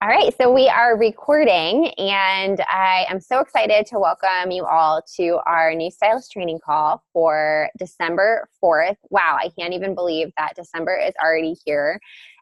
All right, so we are recording, and I am so excited to welcome you all to our new stylist training call for December 4th. Wow, I can't even believe that December is already here.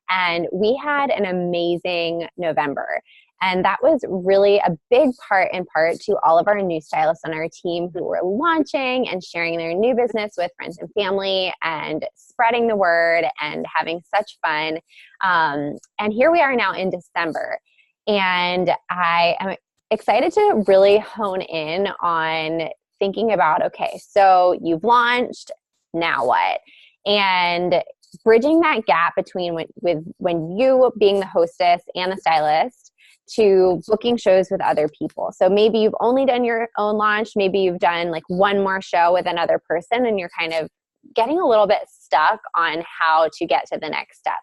And we had an amazing November. And that was really a big part in part to all of our new stylists on our team who were launching and sharing their new business with friends and family and spreading the word and having such fun. And here we are now in December. And I am excited to really hone in on thinking about, okay, so you've launched, now what? And bridging that gap between when you being the hostess and the stylist to booking shows with other people. So maybe you've only done your own launch, maybe you've done like one more show with another person and you're kind of getting a little bit stuck on how to get to the next step.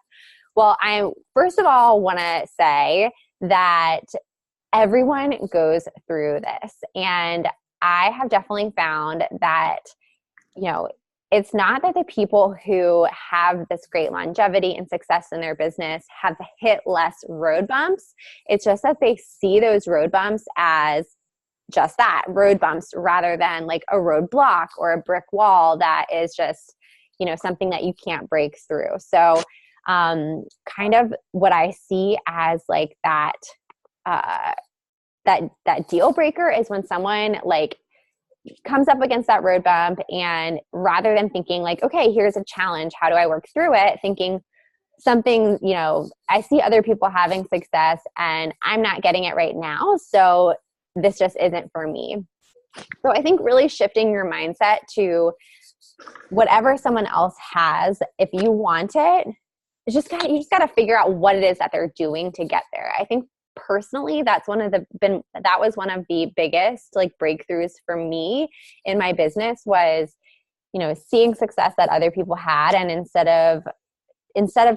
Well, I first of all want to say that everyone goes through this, and I have definitely found that, it's not that the people who have this great longevity and success in their business have hit less road bumps. It's just that they see those road bumps as just that, road bumps, rather than like a roadblock or a brick wall that is just, something that you can't break through. So kind of what I see as like that deal breaker is when someone like comes up against that road bump, and rather than thinking like, okay, here's a challenge, how do I work through it? Thinking something, I see other people having success and I'm not getting it right now, so this just isn't for me. So I think really shifting your mindset to whatever someone else has, if you want it, you just got to figure out what it is that they're doing to get there. I think personally, that was one of the biggest like breakthroughs for me in my business was, seeing success that other people had, and instead of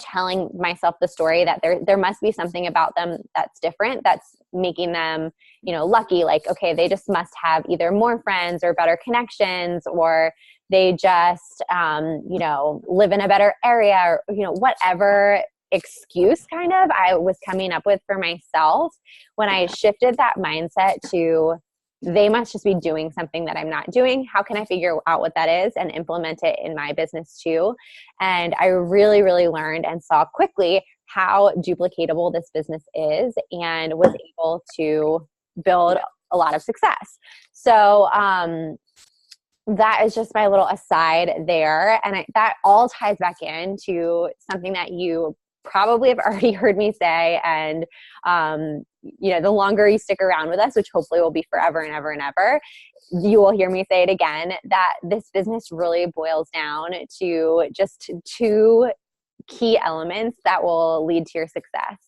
telling myself the story that there must be something about them that's different, that's making them, lucky, like, okay, they just must have either more friends or better connections, or they just, live in a better area, or, whatever excuse kind of I was coming up with for myself, when I shifted that mindset to they must just be doing something that I'm not doing. How can I figure out what that is and implement it in my business too? And I really, really learned and saw quickly how duplicatable this business is, and was able to build a lot of success. So, that is just my little aside there. And that all ties back into something that you probably have already heard me say. And, the longer you stick around with us, which hopefully will be forever and ever and ever, you will hear me say it again, that this business really boils down to just two key elements that will lead to your success.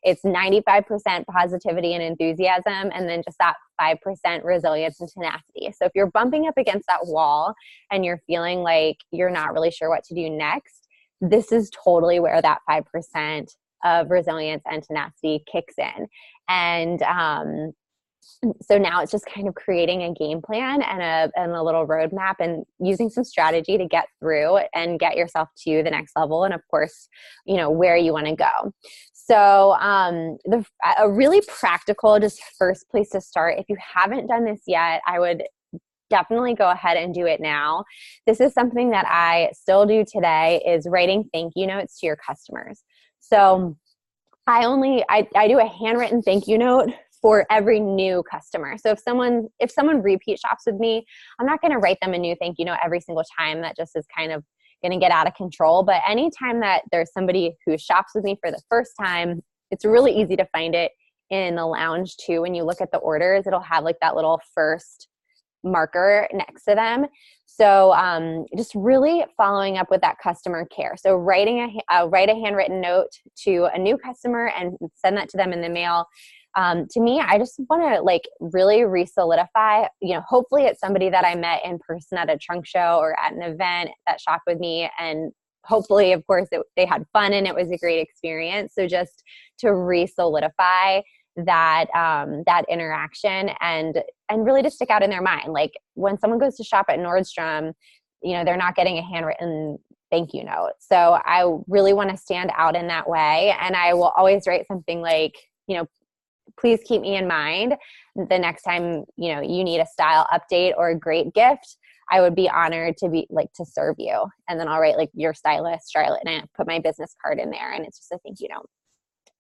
It's 95% positivity and enthusiasm, and then just that 5% resilience and tenacity. So if you're bumping up against that wall and you're feeling like you're not really sure what to do next, this is totally where that 5% of resilience and tenacity kicks in. And so now it's just kind of creating a game plan and a little roadmap, and using some strategy to get through and get yourself to the next level. And of course, where you want to go. So a really practical, just first place to start, if you haven't done this yet, I would definitely go ahead and do it now. This is something that I still do today, is writing thank you notes to your customers. So I do a handwritten thank you note for every new customer. So if someone repeat shops with me, I'm not going to write them a new thank you note every single time. That just is kind of going to get out of control. But anytime that there's somebody who shops with me for the first time, it's really easy to find it in the lounge too. When you look at the orders, it'll have like that little first marker next to them. So just really following up with that customer care. So write a handwritten note to a new customer and send that to them in the mail. To me, I just want to like really re-solidify, hopefully it's somebody that I met in person at a trunk show or at an event that shopped with me, and hopefully, of course, they had fun and it was a great experience. So just to re-solidify that interaction and really to stick out in their mind. Like when someone goes to shop at Nordstrom, they're not getting a handwritten thank you note. So I really want to stand out in that way. And I will always write something like, please keep me in mind the next time, you need a style update or a great gift. I would be honored to serve you. And then I'll write like your stylist, Charlotte, and I put my business card in there, and it's just a thank you note.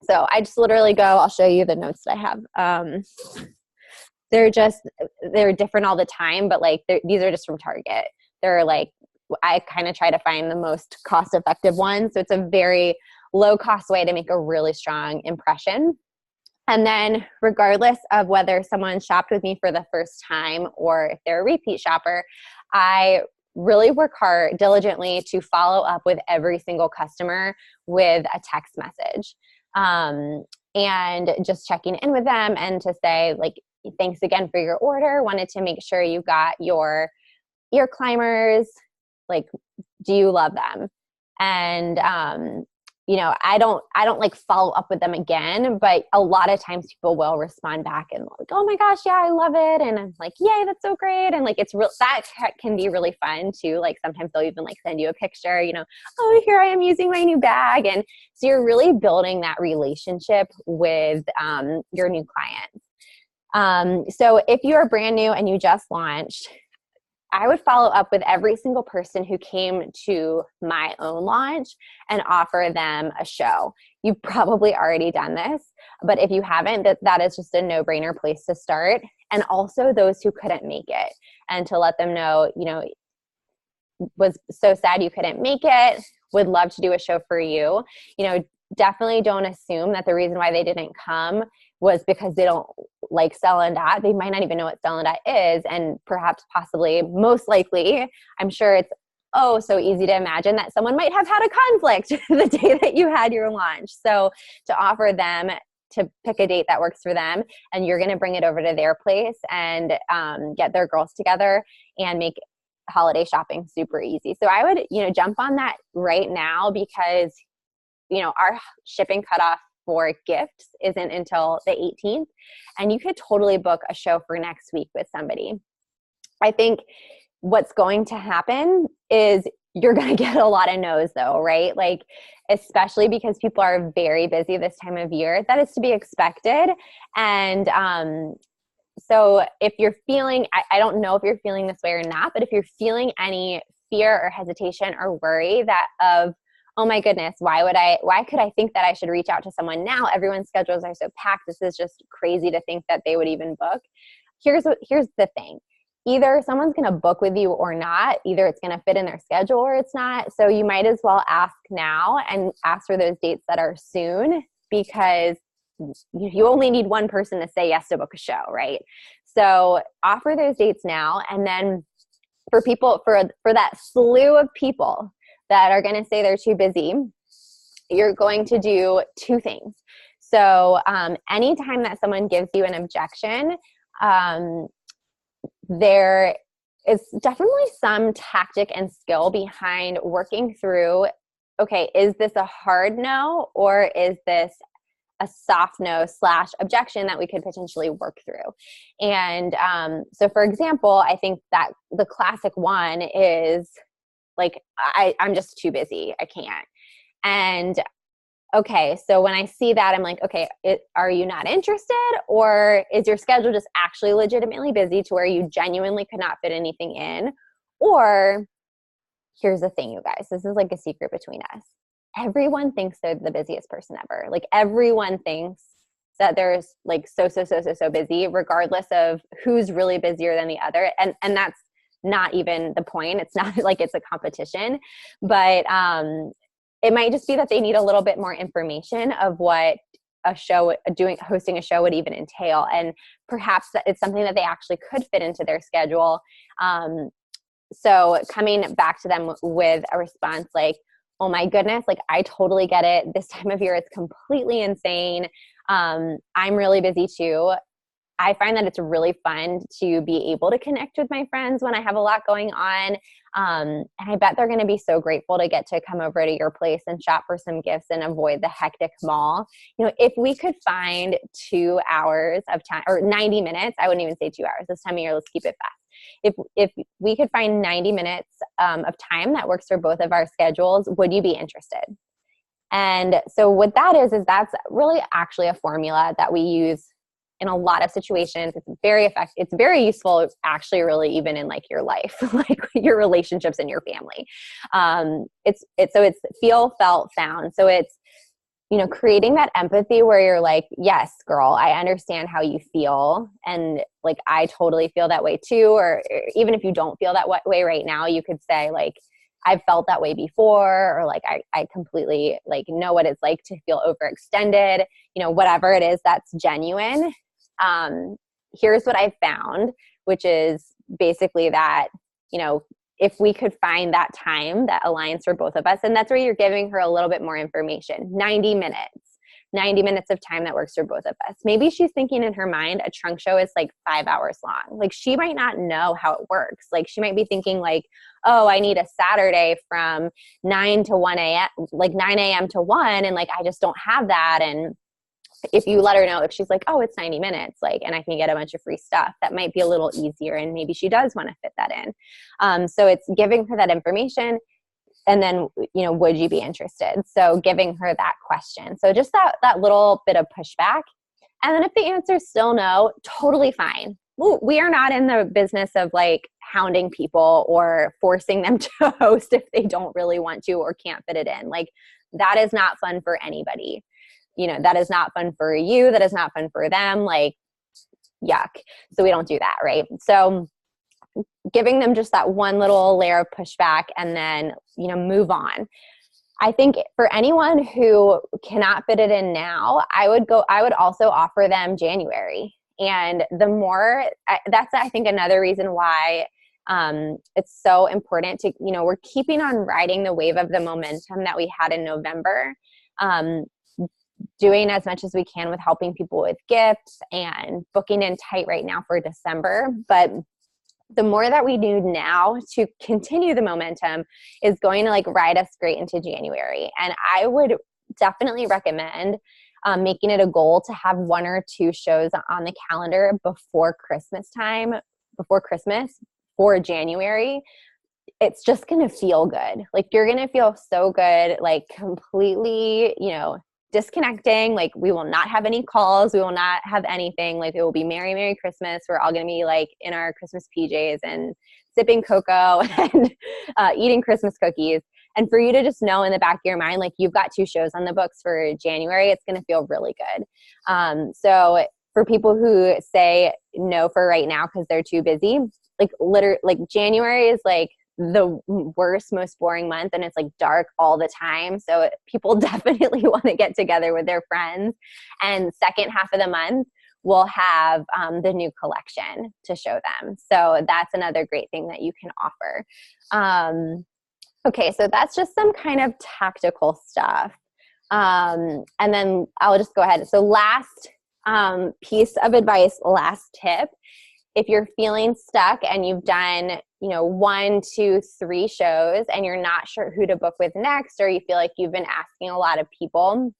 So I just literally I'll show you the notes that I have. They're different all the time, but like these are just from Target. They're like, I kind of try to find the most cost-effective ones. So it's a very low-cost way to make a really strong impression. And then regardless of whether someone shopped with me for the first time or if they're a repeat shopper, I really work hard diligently to follow up with every single customer with a text message. And just checking in with them and to say like, thanks again for your order. Wanted to make sure you got your ear climbers. Like, do you love them? And, I don't like follow up with them again, but a lot of times people will respond back and like, oh my gosh, yeah, I love it. And I'm like, yay, that's so great. And like, that can be really fun too. Like sometimes they'll even like send you a picture, oh, here I am using my new bag. And so you're really building that relationship with your new clients. So if you're brand new and you just launched, I would follow up with every single person who came to my own launch and offer them a show. You've probably already done this, but if you haven't, that is just a no-brainer place to start. And also those who couldn't make it, and to let them know, was so sad you couldn't make it, would love to do a show for you. Definitely don't assume that the reason why they didn't come was because they don't like Stella and Dot. They might not even know what Stella and Dot is. And perhaps possibly, most likely, I'm sure it's so easy to imagine that someone might have had a conflict the day that you had your launch. So to offer them to pick a date that works for them, and you're going to bring it over to their place and get their girls together and make holiday shopping super easy. So I would, jump on that right now, because our shipping cutoff for gifts isn't until the 18th, and you could totally book a show for next week with somebody. I think what's going to happen is you're going to get a lot of no's though, right? Like, especially because people are very busy this time of year. That is to be expected. And so if you're feeling, I don't know if you're feeling this way or not, but if you're feeling any fear or hesitation or worry oh my goodness, why could I think that I should reach out to someone now? Everyone's schedules are so packed. This is just crazy to think that they would even book. Here's the thing. Either someone's going to book with you or not. Either it's going to fit in their schedule or it's not. So you might as well ask now and ask for those dates that are soon, because you only need one person to say yes to book a show, right? So offer those dates now. And then for that slew of people that are going to say they're too busy, you're going to do two things. So anytime that someone gives you an objection, there is definitely some tactic and skill behind working through, okay, is this a hard no, or is this a soft no / objection that we could potentially work through? And so for example, I think that the classic one is like, I'm just too busy. I can't. And okay, so when I see that, I'm like, okay, are you not interested? Or is your schedule just actually legitimately busy to where you genuinely could not fit anything in? Or here's the thing, you guys, this is like a secret between us. Everyone thinks they're the busiest person ever. Like everyone thinks that they're like so busy, regardless of who's really busier than the other. And that's not even the point. It's not like it's a competition, but it might just be that they need a little bit more information of what hosting a show would even entail. And perhaps that it's something that they actually could fit into their schedule. So coming back to them with a response like, oh my goodness, like I totally get it. This time of year, it's completely insane. I'm really busy too. I find that it's really fun to be able to connect with my friends when I have a lot going on. And I bet they're going to be so grateful to get to come over to your place and shop for some gifts and avoid the hectic mall. If we could find 2 hours of time, or 90 minutes, I wouldn't even say 2 hours. This time of year, let's keep it fast. If we could find 90 minutes of time that works for both of our schedules, would you be interested? And so what that is that's really actually a formula that we use in a lot of situations. It's very effective. It's very useful, actually, really, even in like your life, like your relationships and your family. It's feel, felt, found. So it's, creating that empathy where you're like, yes, girl, I understand how you feel. And like, I totally feel that way too. Or even if you don't feel that way right now, you could say like, I've felt that way before, or like, I completely like know what it's like to feel overextended, whatever it is that's genuine. Here's what I've found, which is basically that, if we could find that time that aligns for both of us, and that's where you're giving her a little bit more information, 90 minutes of time that works for both of us. Maybe she's thinking in her mind, a trunk show is like 5 hours long. Like she might not know how it works. Like she might be thinking like, oh, I need a Saturday from 9 to 1 a.m., like 9 a.m. to 1. And like, I just don't have that. And if you let her know, if she's like, oh, it's 90 minutes, like, and I can get a bunch of free stuff, that might be a little easier. And maybe she does want to fit that in. So it's giving her that information. And then, would you be interested? So giving her that question. So just that little bit of pushback. And then if the answer is still no, totally fine. We are not in the business of like hounding people or forcing them to host if they don't really want to or can't fit it in. Like that is not fun for anybody. That is not fun for you. That is not fun for them. Like, yuck. So we don't do that, right? So giving them just that one little layer of pushback and then, move on. I think for anyone who cannot fit it in now, I would also offer them January. And that's, I think, another reason why it's so important to, we're keeping on riding the wave of the momentum that we had in November. Doing as much as we can with helping people with gifts and booking in tight right now for December. But the more that we do now to continue the momentum is going to like ride us great into January. And I would definitely recommend making it a goal to have 1 or 2 shows on the calendar before Christmas for January. It's just going to feel good. Like you're going to feel so good, like completely, disconnecting. Like we will not have any calls. We will not have anything. Like it will be Merry, Merry Christmas. We're all going to be like in our Christmas PJs and sipping cocoa and eating Christmas cookies. And for you to just know in the back of your mind, like you've got 2 shows on the books for January, it's going to feel really good. So for people who say no for right now because they're too busy, like January is like the worst, most boring month, and it's like dark all the time. So people definitely want to get together with their friends. And second half of the month, we'll have the new collection to show them. So that's another great thing that you can offer. Okay, so that's just some kind of tactical stuff. And then I'll just go ahead. So last piece of advice, last tip. If you're feeling stuck and you've done 1, 2, 3 shows and you're not sure who to book with next, or you feel like you've been asking a lot of people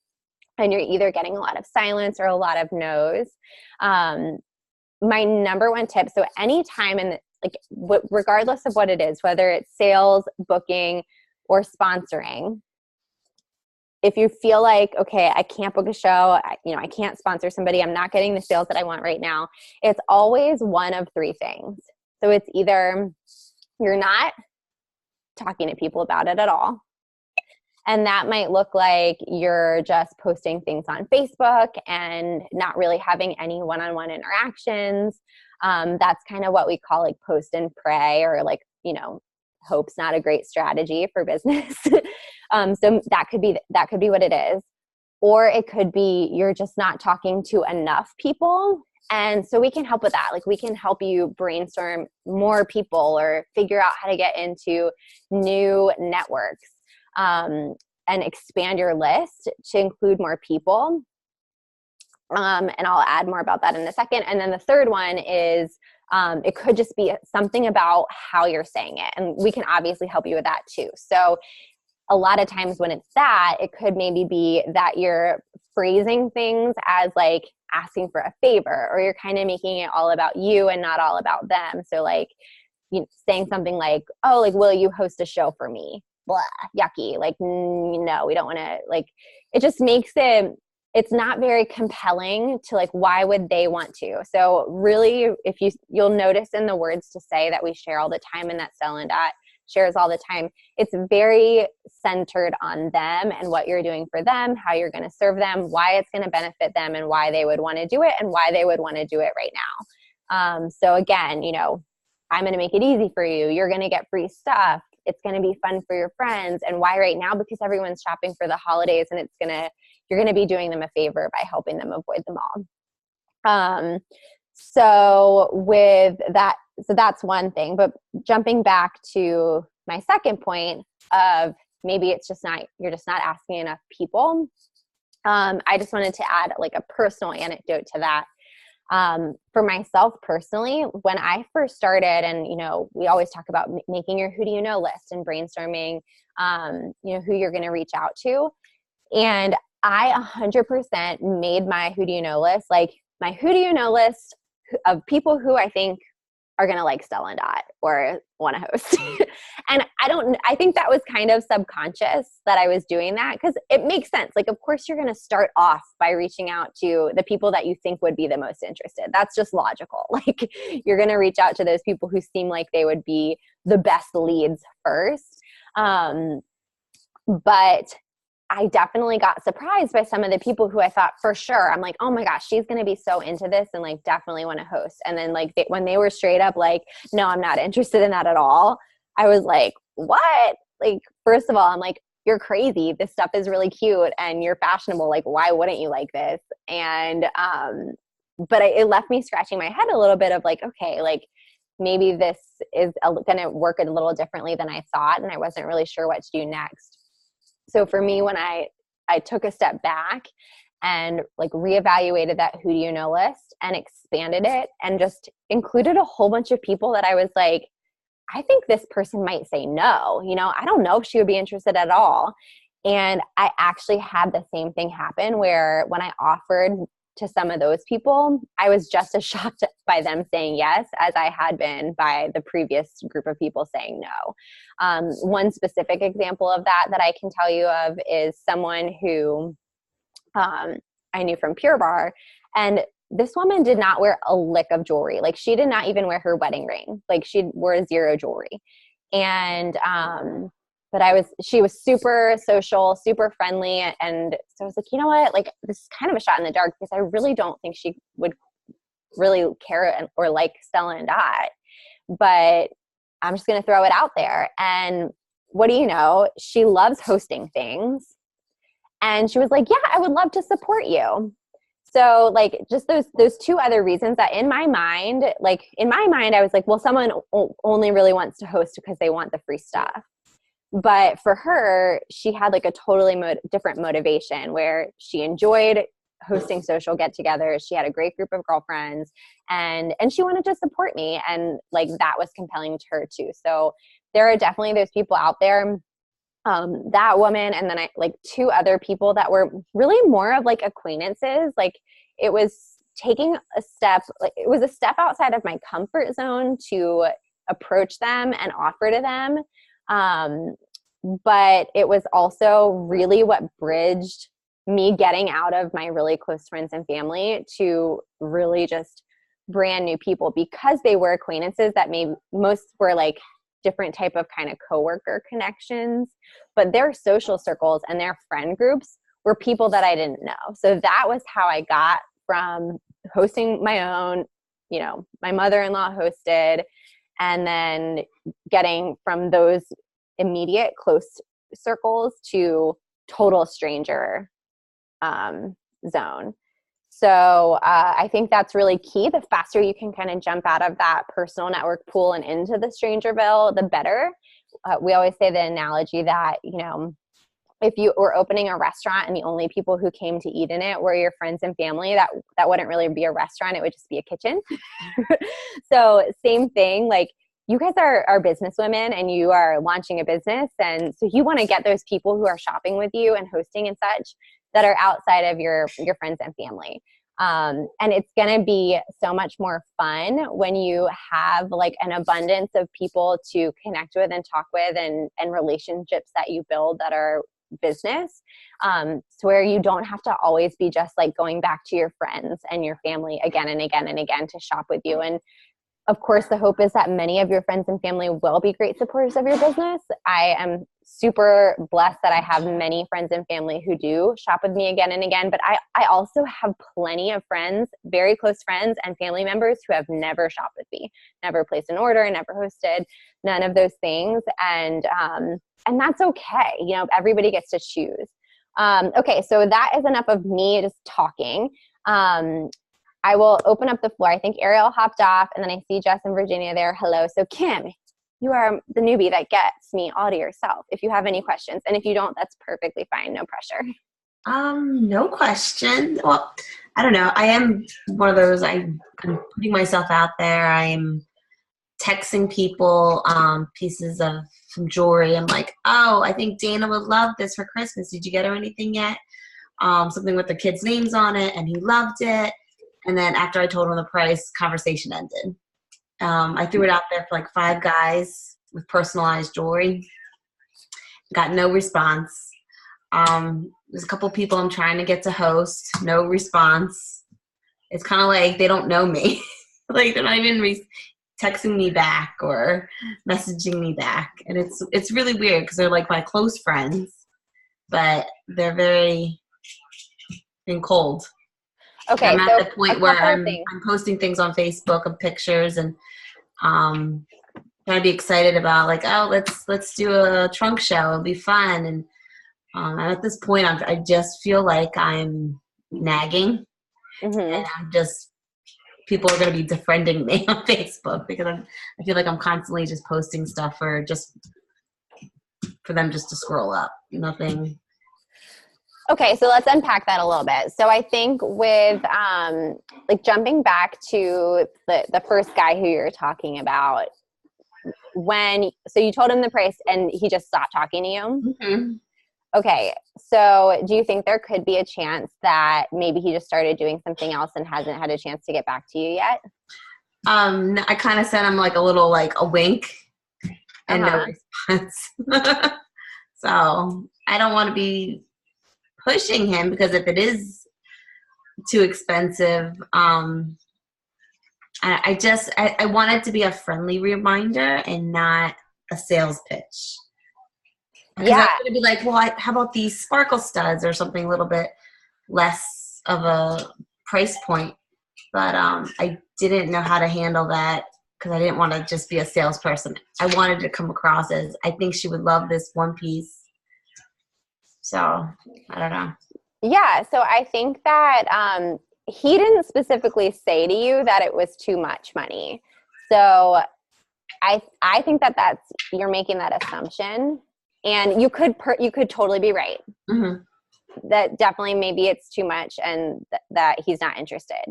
and you're either getting a lot of silence or a lot of no's, my number one tip, so anytime regardless of what it is, whether it's sales, booking, or sponsoring, if you feel like, okay, I can't book a show, I can't sponsor somebody, I'm not getting the sales that I want right now, it's always one of 3 things. So it's either you're not talking to people about it at all. And that might look like you're just posting things on Facebook and not really having any one-on-one interactions. That's kind of what we call like post and pray, or like, hope's not a great strategy for business. So that could be what it is. Or it could be you're just not talking to enough people. And so we can help with that. Like we can help you brainstorm more people or figure out how to get into new networks and expand your list to include more people. And I'll add more about that in a second. And then the third one is it could just be something about how you're saying it. And we can obviously help you with that too. So a lot of times when it's that, it could maybe be that you're phrasing things as like asking for a favor, or you're kind of making it all about you and not all about them. So like saying something like, oh, like, will you host a show for me? blah, yucky. Like, no, we don't want to, like, it just makes it's not very compelling to like, why would they want to? So really, if you'll notice in the words to say that we share all the time and that Stella and Dot shares all the time, it's very centered on them and what you're doing for them, how you're going to serve them, why it's going to benefit them, and why they would want to do it and why they would want to do it right now. So again, you know, I'm going to make it easy for you. You're going to get free stuff. It's going to be fun for your friends. And why right now? Because everyone's shopping for the holidays, and you're going to be doing them a favor by helping them avoid them all. So with that, so that's one thing, but jumping back to my second point of maybe you're just not asking enough people. I just wanted to add like a personal anecdote to that. For myself personally, when I first started, and, you know, we always talk about making your who do you know list and brainstorming, you know, who you're going to reach out to. And I 100% made my who do you know list, like my who do you know list of people who I think are going to like Stella and Dot or want to host. And I think that was kind of subconscious that I was doing that, because it makes sense. Like, of course, you're going to start off by reaching out to the people that you think would be the most interested. That's just logical. Like, you're going to reach out to those people who seem like they would be the best leads first. But I definitely got surprised by some of the people who I thought for sure, I'm like, oh my gosh, she's going to be so into this and like definitely want to host. And then like when they were straight up like, no, I'm not interested in that at all, I was like, what? Like, first of all, I'm like, you're crazy. This stuff is really cute and you're fashionable. Like, why wouldn't you like this? And, but it left me scratching my head a little bit of like, okay, like maybe this is going to work a little differently than I thought. And I wasn't really sure what to do next. So for me, when I took a step back and like reevaluated that who do you know list and expanded it and just included a whole bunch of people that I was like, I think this person might say no, you know, I don't know if she would be interested at all. And I actually had the same thing happen where when I offered to some of those people, I was just as shocked by them saying yes as I had been by the previous group of people saying no. One specific example of that I can tell you of is someone who I knew from Pure Barre, and this woman did not wear a lick of jewelry. Like, she did not even wear her wedding ring. Like, she wore zero jewelry. And but she was super social, super friendly. And so I was like, you know what, like, this is kind of a shot in the dark because I really don't think she would really care or like Stella and Dot, but I'm just going to throw it out there. And what do you know? She loves hosting things. And she was like, yeah, I would love to support you. So like just those two other reasons that in my mind, I was like, well, someone only really wants to host because they want the free stuff. But for her, she had like a totally different motivation where she enjoyed hosting social get-togethers. She had a great group of girlfriends and she wanted to support me. And like that was compelling to her too. So there are definitely those people out there. That woman and then like two other people that were really more of like acquaintances. Like it was taking a step, like it was a step outside of my comfort zone to approach them and offer to them. But it was also really what bridged me getting out of my really close friends and family to really just brand new people, because they were acquaintances that maybe most were like different type of kind of coworker connections, but their social circles and their friend groups were people that I didn't know. So that was how I got from hosting my own, you know, my mother-in-law hosted, and then getting from those immediate close circles to total stranger zone. So I think that's really key. The faster you can kind of jump out of that personal network pool and into the Strangerville, the better. We always say the analogy that, you know, if you were opening a restaurant and the only people who came to eat in it were your friends and family, that wouldn't really be a restaurant. It would just be a kitchen. So same thing, like you guys are business women and you are launching a business. And so you want to get those people who are shopping with you and hosting and such that are outside of your friends and family. And it's going to be so much more fun when you have like an abundance of people to connect with and talk with, and relationships that you build that are business, so where you don't have to always be just like going back to your friends and your family again and again and again to shop with you. And of course, the hope is that many of your friends and family will be great supporters of your business. I am super blessed that I have many friends and family who do shop with me again and again. But I also have plenty of friends, very close friends and family members who have never shopped with me, never placed an order, never hosted, none of those things. And that's okay. You know, everybody gets to choose. Okay, so that is enough of me just talking. I will open up the floor. I think Ariel hopped off, and then I see Jess and Virginia there. Hello. So Kim, you are the newbie that gets me all to yourself if you have any questions. And if you don't, that's perfectly fine. No pressure. No question. Well, I don't know. I am one of those, I'm putting myself out there. I'm texting people pieces of some jewelry. I'm like, oh, I think Dana would love this for Christmas. Did you get her anything yet? Something with the kids' names on it, and he loved it. And then after I told him the price, conversation ended. I threw it out there for like 5 guys with personalized jewelry. Got no response. There's a couple people I'm trying to get to host. No response. It's kind of like they don't know me. Like they're not even texting me back or messaging me back. And it's really weird because they're like my close friends, but they're very cold. Okay, I'm so at the point where I'm posting things on Facebook of pictures and trying to be excited about like, oh, let's do a trunk show. It'll be fun. And at this point, I just feel like I'm nagging, and I'm just people are going to be defriending me on Facebook because I feel like I'm constantly just posting stuff for them just to scroll up. Nothing. Okay, so let's unpack that a little bit. So I think with like jumping back to the first guy who you're talking about, so you told him the price and he just stopped talking to you? Mm-hmm. Okay, so do you think there could be a chance that maybe he just started doing something else and hasn't had a chance to get back to you yet? I kind of sent him like a little like a wink and no response. So I don't want to be pushing him because if it is too expensive, I want it to be a friendly reminder and not a sales pitch. Because I'm going to be like, well, how about these sparkle studs or something a little bit less of a price point. But I didn't know how to handle that because I didn't want to just be a salesperson. I wanted to come across as, I think she would love this one piece. So, I don't know. Yeah, so I think that he didn't specifically say to you that it was too much money. So I think that you're making that assumption, and you could totally be right. Mm-hmm. That definitely maybe it's too much and that he's not interested.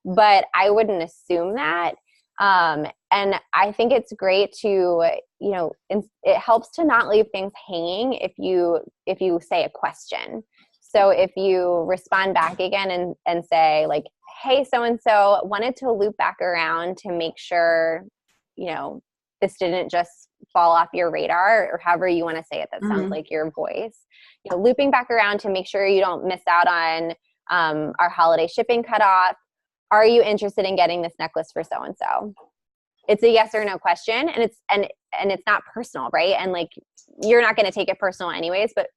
But I wouldn't assume that. And I think it's great to, it helps to not leave things hanging if you say a question. So if you respond back again and say like, hey, so-and-so, wanted to loop back around to make sure, this didn't just fall off your radar, or however you want to say it, that sounds like your voice, looping back around to make sure you don't miss out on our holiday shipping cutoff. Are you interested in getting this necklace for so-and-so? It's a yes or no question, and it's not personal, right? And like, you're not going to take it personal anyways, but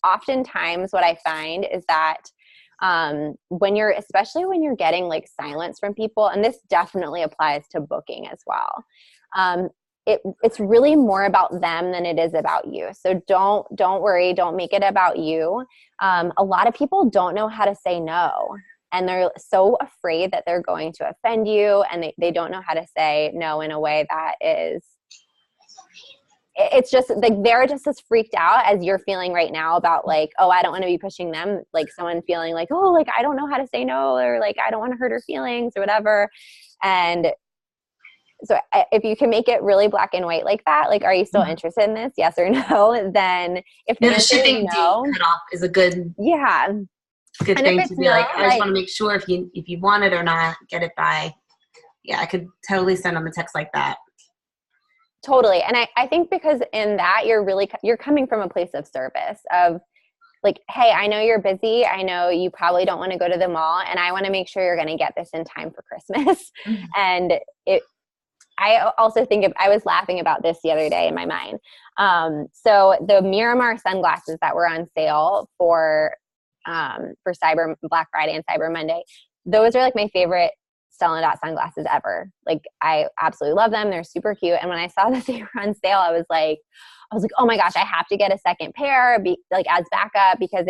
oftentimes what I find is that especially when you're getting like silence from people, and this definitely applies to booking as well, it's really more about them than it is about you. So don't worry, don't make it about you. A lot of people don't know how to say no. And they're so afraid that they're going to offend you, and they don't know how to say no in a way that is, it's just like they're just as freaked out as you're feeling right now about like, oh, I don't want to be pushing them. Like someone feeling like, oh, like I don't know how to say no, or like I don't want to hurt her feelings or whatever. And so if you can make it really black and white like that, like, are you still interested in this? Yes or no? Then if the shipping no, date cutoff is a good. Yeah. good And if thing it's to be no, like, I just want to make sure if you want it or not, get it by. Yeah, I could totally send them a text like that. totally. And I think because in that you're coming from a place of service of like, hey, I know you're busy. I know you probably don't want to go to the mall, and I want to make sure you're going to get this in time for Christmas. Mm-hmm. And I also I was laughing about this the other day in my mind. So the Miramar sunglasses that were on sale for Black Friday and Cyber Monday, those are like my favorite Stella Dot sunglasses ever. Like I absolutely love them. They're super cute. And when I saw that they were on sale, I was like, oh my gosh, I have to get a second pair as backup because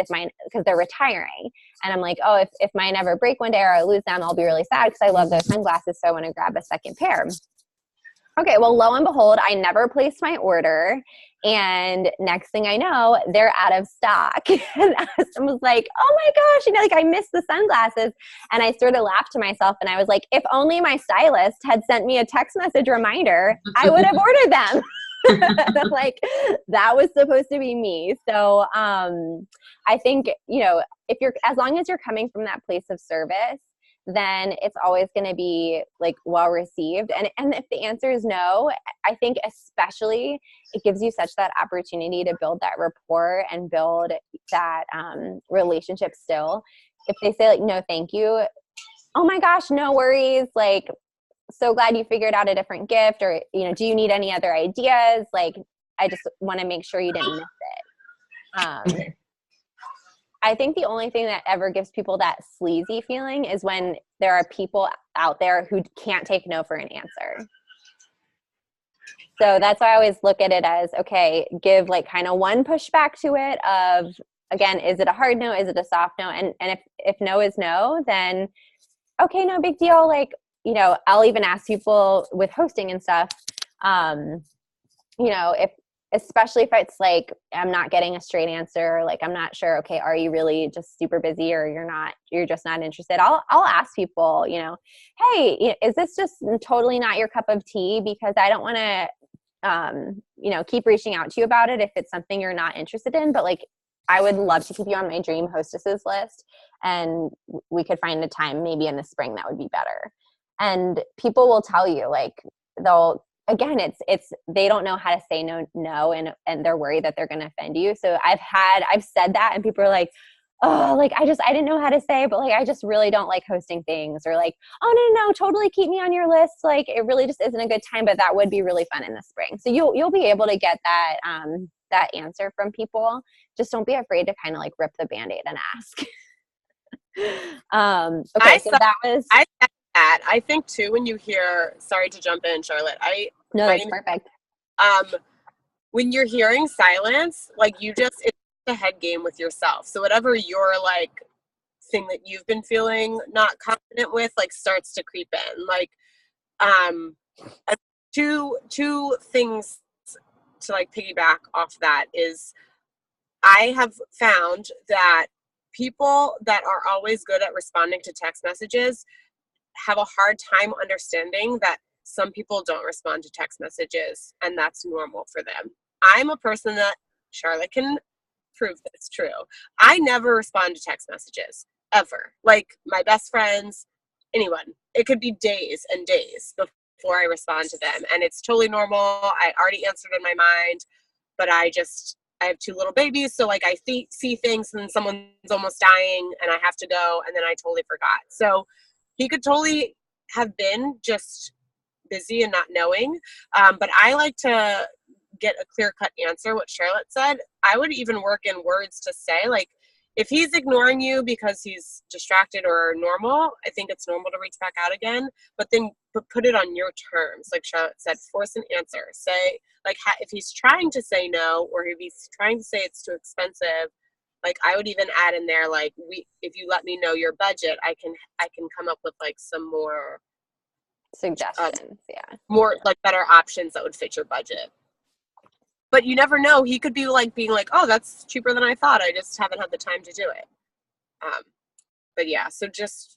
they're retiring. And I'm like, oh, if mine ever break one day or I lose them, I'll be really sad because I love those sunglasses. So I want to grab a second pair. Okay, well, lo and behold, I never placed my order. And next thing I know, they're out of stock. And I was like, oh my gosh, I missed the sunglasses. And I sort of laughed to myself and I was like, if only my stylist had sent me a text message reminder, I would have ordered them. Like that was supposed to be me. So I think, as long as you're coming from that place of service, then it's always going to be like well received. And if the answer is no, I think especially it gives you such that opportunity to build that rapport and build that relationship still. If they say like, no, thank you. Oh my gosh, no worries. Like, so glad you figured out a different gift, or, do you need any other ideas? Like, I just want to make sure you didn't miss it. I think the only thing that ever gives people that sleazy feeling is when there are people out there who can't take no for an answer. So that's why I always look at it as, okay, give like kind of one pushback to it of, again, is it a hard no? Is it a soft no? And if no is no, then okay, no big deal. Like, I'll even ask people with hosting and stuff, especially if it's like, I'm not getting a straight answer, like, I'm not sure, okay, are you really just super busy or you're just not interested? I'll ask people, hey, is this just totally not your cup of tea? Because I don't want to, keep reaching out to you about it if it's something you're not interested in, but like, I would love to keep you on my dream hostesses list, and we could find a time maybe in the spring that would be better. And people will tell you, like, it's they don't know how to say no, and they're worried that they're going to offend you. So I've said that, and people are like, oh, like, I didn't know how to say, but like, I just really don't like hosting things, or like, oh, no, totally keep me on your list. Like, it really just isn't a good time, but that would be really fun in the spring. So you'll be able to get that, that answer from people. Just don't be afraid to kind of like rip the Band-Aid and ask. Okay. So that was, I said that. I think too, when you hear, sorry to jump in, Charlotte. No, that's perfect. When you're hearing silence, like it's a head game with yourself. So whatever your like thing that you've been feeling not confident with, like, starts to creep in. Like, two things to like piggyback off that is, I have found that people that are always good at responding to text messages have a hard time understanding that some people don't respond to text messages, and that's normal for them. I'm a person that Charlotte can prove that's true. I never respond to text messages, ever. Like, my best friends, anyone. It could be days and days before I respond to them, and it's totally normal. I already answered in my mind, but I have two little babies, so like I see things and someone's almost dying and I have to go, and then I totally forgot. So he could totally have been just busy and not knowing. But I like to get a clear-cut answer, what Charlotte said. I would even work in words to say, like, if he's ignoring you because he's distracted or normal, I think it's normal to reach back out again, but then put it on your terms. Like Charlotte said, force an answer. Say, like, if he's trying to say no, or if he's trying to say it's too expensive, like, I would even add in there, like, if you let me know your budget, I can come up with like some more suggestions, more like better options that would fit your budget. But you never know. He could be like being like, oh, that's cheaper than I thought. I just haven't had the time to do it. But yeah, so just,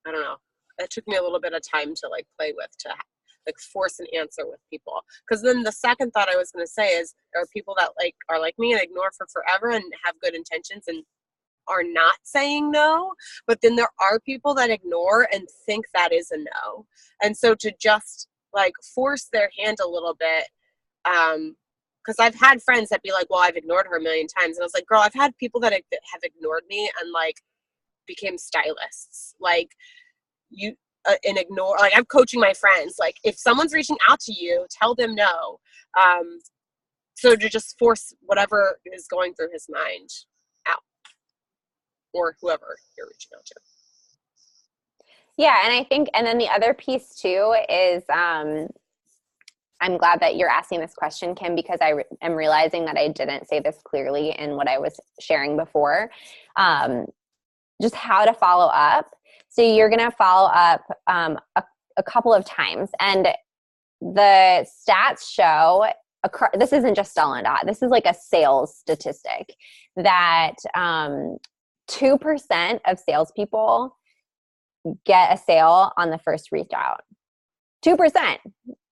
I don't know. That took me a little bit of time to like play with, to like force an answer with people. Because then the second thought I was going to say is, there are people that like are like me and ignore for forever and have good intentions, and are not saying no, but then there are people that ignore and think that is a no. And so to just like force their hand a little bit, because I've had friends that be like, well, I've ignored her a million times. And I was like, girl, I've had people that have ignored me and like became stylists. Like you, and ignore, like I'm coaching my friends. Like if someone's reaching out to you, tell them no. So to just force whatever is going through his mind out, or whoever you're reaching out to. Yeah. And I think, and then the other piece too is, I'm glad that you're asking this question, Kim, because I am realizing that I didn't say this clearly in what I was sharing before. Just how to follow up. So you're going to follow up a couple of times. And the stats show, this isn't just Sell-N-Dot, this is like a sales statistic, that 2% of salespeople get a sale on the first reach out. 2%.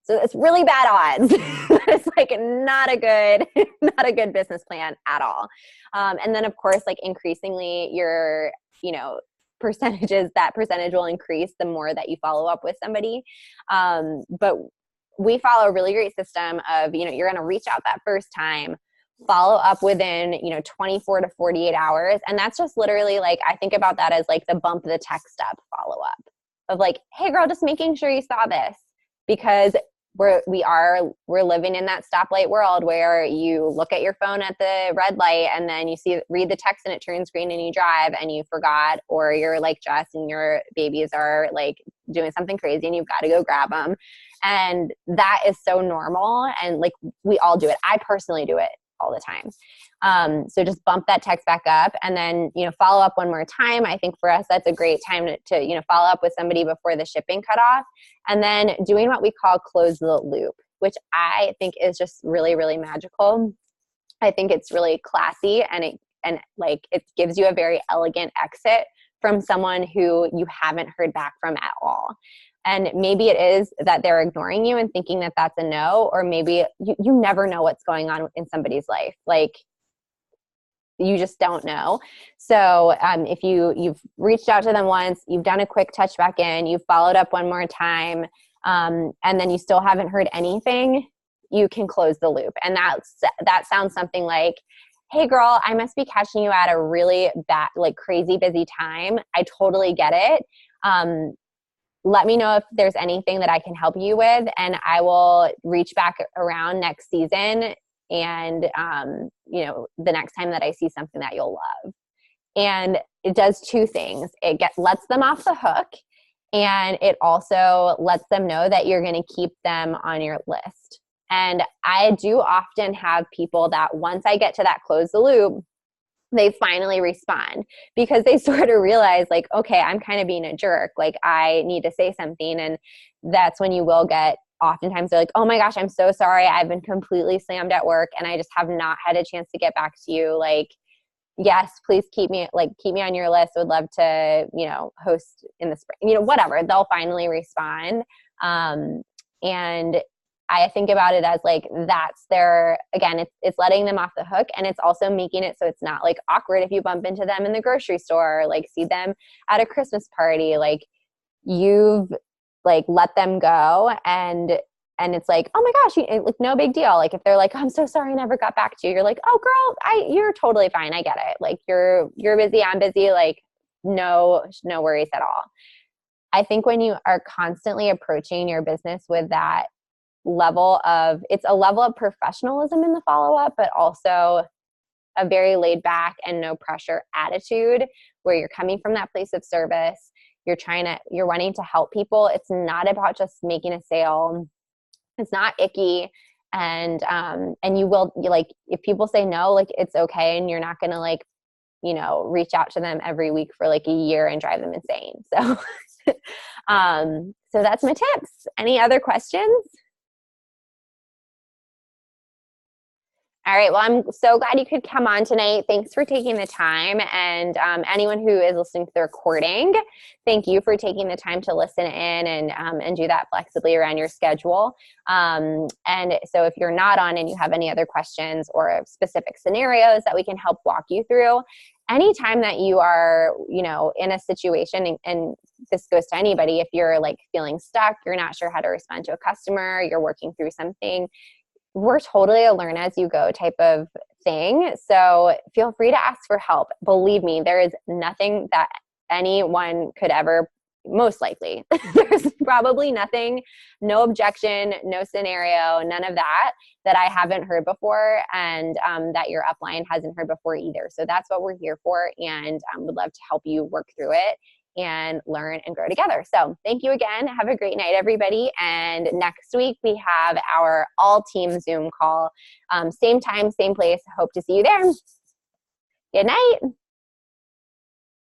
So it's really bad odds. It's like not a good business plan at all. And then of course, like increasingly your, that percentage will increase the more that you follow up with somebody. But we follow a really great system of, you're going to reach out that first time, follow up within, 24 to 48 hours. And that's just literally like, I think about that as like the bump the text up follow up of like, hey girl, just making sure you saw this, because we're living in that stoplight world where you look at your phone at the red light and then you read the text and it turns green and you drive and you forgot, or you're like Jess and your babies are like doing something crazy and you've got to go grab them. And that is so normal. And like, we all do it. I personally do it all the time. So just bump that text back up and then, follow up one more time. I think for us, that's a great time to follow up with somebody before the shipping cutoff, and then doing what we call close the loop, which I think is just really, really magical. I think it's really classy and it gives you a very elegant exit from someone who you haven't heard back from at all. And maybe it is that they're ignoring you and thinking that that's a no, or maybe you never know what's going on in somebody's life. Like, you just don't know. So if you've reached out to them once, you've done a quick touch back in, you've followed up one more time, and then you still haven't heard anything, you can close the loop. And that sounds something like, hey girl, I must be catching you at a really bad, like crazy busy time. I totally get it. Let me know if there's anything that I can help you with, and I will reach back around next season. And, the next time that I see something that you'll love. And it does two things. It lets them off the hook, and it also lets them know that you're going to keep them on your list. And I do often have people that once I get to that close the loop, they finally respond, because they sort of realize like, okay, I'm kind of being a jerk. Like, I need to say something. And that's when you will get, oftentimes they're like, oh my gosh, I'm so sorry. I've been completely slammed at work and I just have not had a chance to get back to you. Like, yes, please keep me on your list. Would love to, host in the spring, whatever. They'll finally respond. And I think about it as like, that's again, it's letting them off the hook, and it's also making it so it's not like awkward if you bump into them in the grocery store, or like see them at a Christmas party. Like, you've like let them go, and it's like, oh my gosh, like no big deal. Like if they're like, oh, I'm so sorry I never got back to you, you're like, oh girl, you're totally fine. I get it. Like you're busy, I'm busy. Like no worries at all. I think when you are constantly approaching your business with that it's a level of professionalism in the follow-up, but also a very laid back and no pressure attitude, where you're coming from that place of service. You're wanting to help people. It's not about just making a sale. It's not icky. And if people say no, like it's okay. And you're not going to like, reach out to them every week for like a year and drive them insane. So, so that's my tips. Any other questions? All right. Well, I'm so glad you could come on tonight. Thanks for taking the time. And anyone who is listening to the recording, thank you for taking the time to listen in and do that flexibly around your schedule. And so if you're not on and you have any other questions or specific scenarios that we can help walk you through, anytime that you are, in a situation, and this goes to anybody, if you're like feeling stuck, you're not sure how to respond to a customer, you're working through something, we're totally a learn as you go type of thing. So feel free to ask for help. Believe me, there is nothing that anyone could ever, most likely, there's probably nothing, no objection, no scenario, none of that I haven't heard before, and that your upline hasn't heard before either. So that's what we're here for, and would love to help you work through it and learn and grow together. So thank you again. Have a great night, everybody. And next week we have our all team Zoom call. Same time, same place. Hope to see you there. Good night.